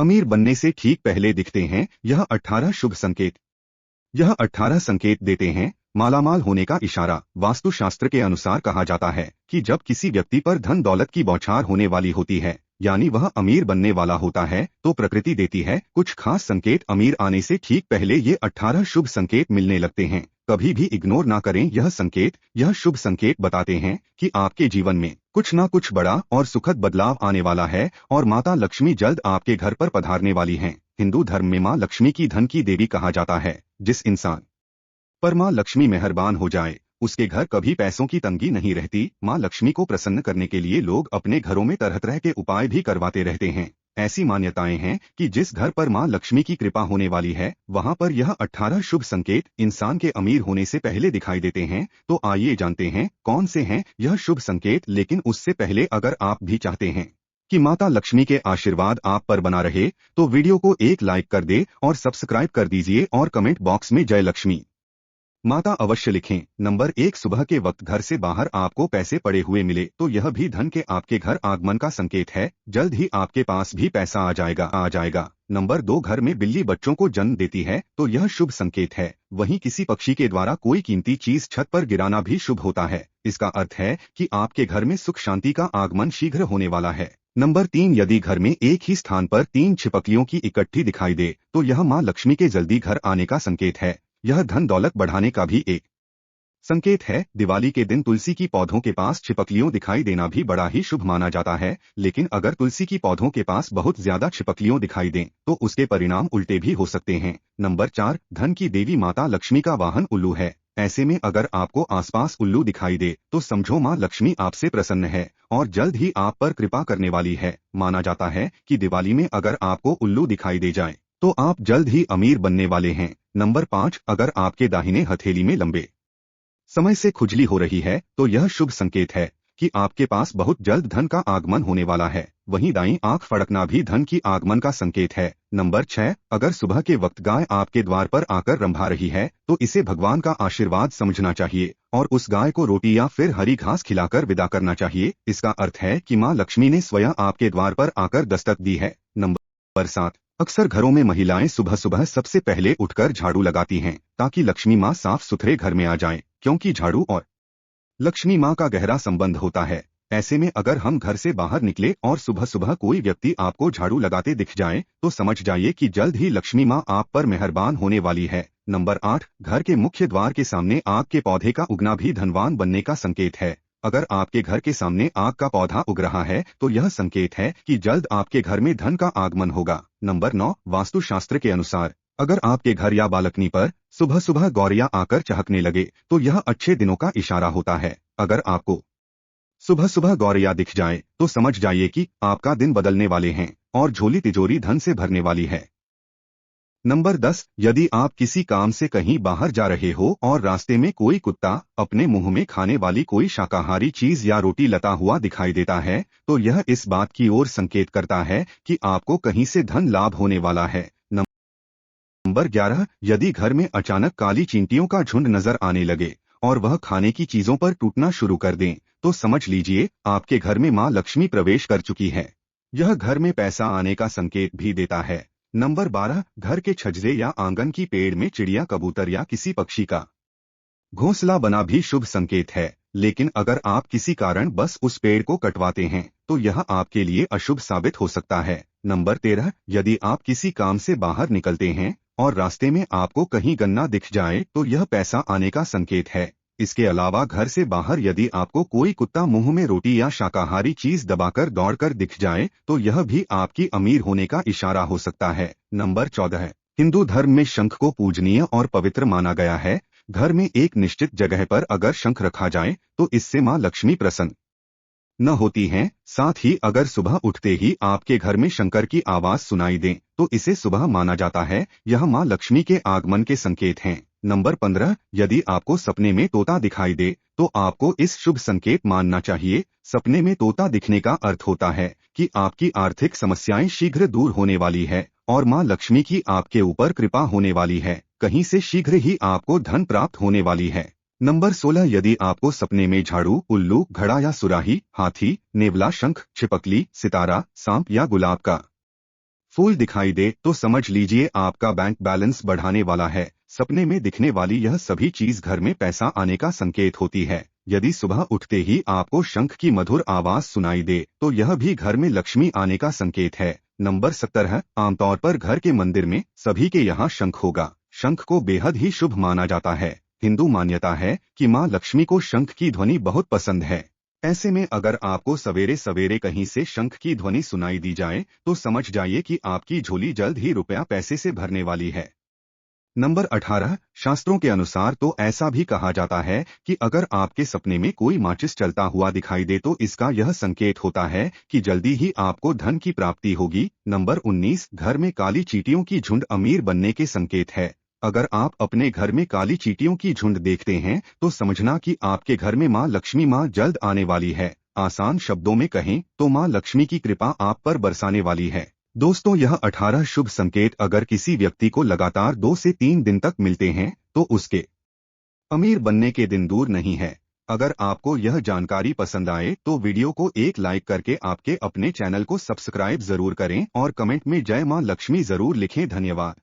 अमीर बनने से ठीक पहले दिखते हैं यह 18 शुभ संकेत। यह 18 संकेत देते हैं मालामाल होने का इशारा। वास्तुशास्त्र के अनुसार कहा जाता है कि जब किसी व्यक्ति पर धन दौलत की बौछार होने वाली होती है, यानी वह अमीर बनने वाला होता है, तो प्रकृति देती है कुछ खास संकेत। अमीर आने से ठीक पहले ये 18 शुभ संकेत मिलने लगते हैं। कभी भी इग्नोर ना करें यह संकेत। यह शुभ संकेत बताते हैं कि आपके जीवन में कुछ ना कुछ बड़ा और सुखद बदलाव आने वाला है और माता लक्ष्मी जल्द आपके घर पर पधारने वाली हैं। हिंदू धर्म में माँ लक्ष्मी की धन की देवी कहा जाता है। जिस इंसान पर माँ लक्ष्मी मेहरबान हो जाए उसके घर कभी पैसों की तंगी नहीं रहती। माँ लक्ष्मी को प्रसन्न करने के लिए लोग अपने घरों में तरह तरह के उपाय भी करवाते रहते हैं। ऐसी मान्यताएं हैं कि जिस घर पर माँ लक्ष्मी की कृपा होने वाली है वहां पर यह 18 शुभ संकेत इंसान के अमीर होने से पहले दिखाई देते हैं। तो आइए जानते हैं कौन से हैं यह शुभ संकेत। लेकिन उससे पहले अगर आप भी चाहते हैं कि माता लक्ष्मी के आशीर्वाद आप पर बना रहे तो वीडियो को एक लाइक कर दे और सब्सक्राइब कर दीजिए और कमेंट बॉक्स में जय लक्ष्मी माता अवश्य लिखें। नंबर 1, सुबह के वक्त घर से बाहर आपको पैसे पड़े हुए मिले तो यह भी धन के आपके घर आगमन का संकेत है। जल्द ही आपके पास भी पैसा आ जाएगा। नंबर 2, घर में बिल्ली बच्चों को जन्म देती है तो यह शुभ संकेत है। वहीं किसी पक्षी के द्वारा कोई कीमती चीज छत पर गिराना भी शुभ होता है। इसका अर्थ है कि आपके घर में सुख शांति का आगमन शीघ्र होने वाला है। नंबर 3, यदि घर में एक ही स्थान पर 3 छिपकलियों की इकट्ठी दिखाई दे तो यह माँ लक्ष्मी के जल्दी घर आने का संकेत है। यह धन दौलत बढ़ाने का भी एक संकेत है। दिवाली के दिन तुलसी की पौधों के पास छिपकलियों दिखाई देना भी बड़ा ही शुभ माना जाता है। लेकिन अगर तुलसी की पौधों के पास बहुत ज्यादा छिपकलियों दिखाई दें तो उसके परिणाम उल्टे भी हो सकते हैं। नंबर 4, धन की देवी माता लक्ष्मी का वाहन उल्लू है। ऐसे में अगर आपको आसपास उल्लू दिखाई दे तो समझो माँ लक्ष्मी आपसे प्रसन्न है और जल्द ही आप पर कृपा करने वाली है। माना जाता है कि दिवाली में अगर आपको उल्लू दिखाई दे जाए तो आप जल्द ही अमीर बनने वाले हैं। नंबर 5, अगर आपके दाहिने हथेली में लंबे समय से खुजली हो रही है तो यह शुभ संकेत है कि आपके पास बहुत जल्द धन का आगमन होने वाला है। वहीं दाईं आंख फड़कना भी धन की आगमन का संकेत है। नंबर 6, अगर सुबह के वक्त गाय आपके द्वार पर आकर रंभा रही है तो इसे भगवान का आशीर्वाद समझना चाहिए और उस गाय को रोटी या फिर हरी घास खिलाकर विदा करना चाहिए। इसका अर्थ है कि माँ लक्ष्मी ने स्वयं आपके द्वार पर आकर दस्तक दी है। नंबर 7, अक्सर घरों में महिलाएं सुबह सुबह सबसे पहले उठकर झाड़ू लगाती हैं ताकि लक्ष्मी माँ साफ सुथरे घर में आ जाएं, क्योंकि झाड़ू और लक्ष्मी माँ का गहरा संबंध होता है। ऐसे में अगर हम घर से बाहर निकले और सुबह सुबह कोई व्यक्ति आपको झाड़ू लगाते दिख जाए तो समझ जाइए कि जल्द ही लक्ष्मी माँ आप पर मेहरबान होने वाली है। नंबर 8, घर के मुख्य द्वार के सामने आग के पौधे का उगना भी धनवान बनने का संकेत है। अगर आपके घर के सामने आग का पौधा उग रहा है तो यह संकेत है कि जल्द आपके घर में धन का आगमन होगा। नंबर 9, वास्तुशास्त्र के अनुसार अगर आपके घर या बालकनी पर सुबह सुबह गौरियां आकर चहकने लगे तो यह अच्छे दिनों का इशारा होता है। अगर आपको सुबह सुबह गौरियां दिख जाए तो समझ जाइए कि आपका दिन बदलने वाले हैं और झोली तिजोरी धन से भरने वाली है। नंबर 10, यदि आप किसी काम से कहीं बाहर जा रहे हो और रास्ते में कोई कुत्ता अपने मुंह में खाने वाली कोई शाकाहारी चीज या रोटी लता हुआ दिखाई देता है तो यह इस बात की ओर संकेत करता है कि आपको कहीं से धन लाभ होने वाला है। नंबर 11, यदि घर में अचानक काली चींटियों का झुंड नजर आने लगे और वह खाने की चीजों पर टूटना शुरू कर दें तो समझ लीजिए आपके घर में माँ लक्ष्मी प्रवेश कर चुकी है। यह घर में पैसा आने का संकेत भी देता है। नंबर 12, घर के छज्जे या आंगन की पेड़ में चिड़िया, कबूतर या किसी पक्षी का घोंसला बना भी शुभ संकेत है। लेकिन अगर आप किसी कारण बस उस पेड़ को कटवाते हैं तो यह आपके लिए अशुभ साबित हो सकता है। नंबर 13, यदि आप किसी काम से बाहर निकलते हैं और रास्ते में आपको कहीं गन्ना दिख जाए तो यह पैसा आने का संकेत है। इसके अलावा घर से बाहर यदि आपको कोई कुत्ता मुंह में रोटी या शाकाहारी चीज दबाकर दौड़कर दिख जाए तो यह भी आपकी अमीर होने का इशारा हो सकता है। नंबर 14, हिंदू धर्म में शंख को पूजनीय और पवित्र माना गया है। घर में एक निश्चित जगह पर अगर शंख रखा जाए तो इससे माँ लक्ष्मी प्रसन्न न होती हैं। साथ ही अगर सुबह उठते ही आपके घर में शंकर की आवाज सुनाई दे तो इसे सुबह माना जाता है। यह माँ लक्ष्मी के आगमन के संकेत हैं। नंबर 15, यदि आपको सपने में तोता दिखाई दे तो आपको इस शुभ संकेत मानना चाहिए। सपने में तोता दिखने का अर्थ होता है कि आपकी आर्थिक समस्याएं शीघ्र दूर होने वाली है और माँ लक्ष्मी की आपके ऊपर कृपा होने वाली है। कहीं से शीघ्र ही आपको धन प्राप्त होने वाली है। नंबर 16, यदि आपको सपने में झाड़ू, उल्लू, घड़ा या सुराही, हाथी, नेवला, शंख, छिपकली, सितारा, सांप या गुलाब का फूल दिखाई दे तो समझ लीजिए आपका बैंक बैलेंस बढ़ाने वाला है। सपने में दिखने वाली यह सभी चीज घर में पैसा आने का संकेत होती है। यदि सुबह उठते ही आपको शंख की मधुर आवाज सुनाई दे तो यह भी घर में लक्ष्मी आने का संकेत है। नंबर 17 आमतौर पर घर के मंदिर में सभी के यहाँ शंख होगा। शंख को बेहद ही शुभ माना जाता है। हिंदू मान्यता है कि माँ लक्ष्मी को शंख की ध्वनि बहुत पसंद है। ऐसे में अगर आपको सवेरे सवेरे कहीं से शंख की ध्वनि सुनाई दी जाए तो समझ जाइए कि आपकी झोली जल्द ही रुपया पैसे से भरने वाली है। नंबर 18 शास्त्रों के अनुसार तो ऐसा भी कहा जाता है कि अगर आपके सपने में कोई माचिस चलता हुआ दिखाई दे तो इसका यह संकेत होता है कि जल्दी ही आपको धन की प्राप्ति होगी। नंबर 19 घर में काली चींटियों की झुंड अमीर बनने के संकेत है। अगर आप अपने घर में काली चींटियों की झुंड देखते हैं तो समझना कि आपके घर में माँ लक्ष्मी माँ जल्द आने वाली है। आसान शब्दों में कहें तो माँ लक्ष्मी की कृपा आप पर बरसाने वाली है। दोस्तों, यह 18 शुभ संकेत अगर किसी व्यक्ति को लगातार 2 से 3 दिन तक मिलते हैं तो उसके अमीर बनने के दिन दूर नहीं है। अगर आपको यह जानकारी पसंद आए तो वीडियो को एक लाइक करके आपके अपने चैनल को सब्सक्राइब जरूर करें और कमेंट में जय मां लक्ष्मी जरूर लिखें। धन्यवाद।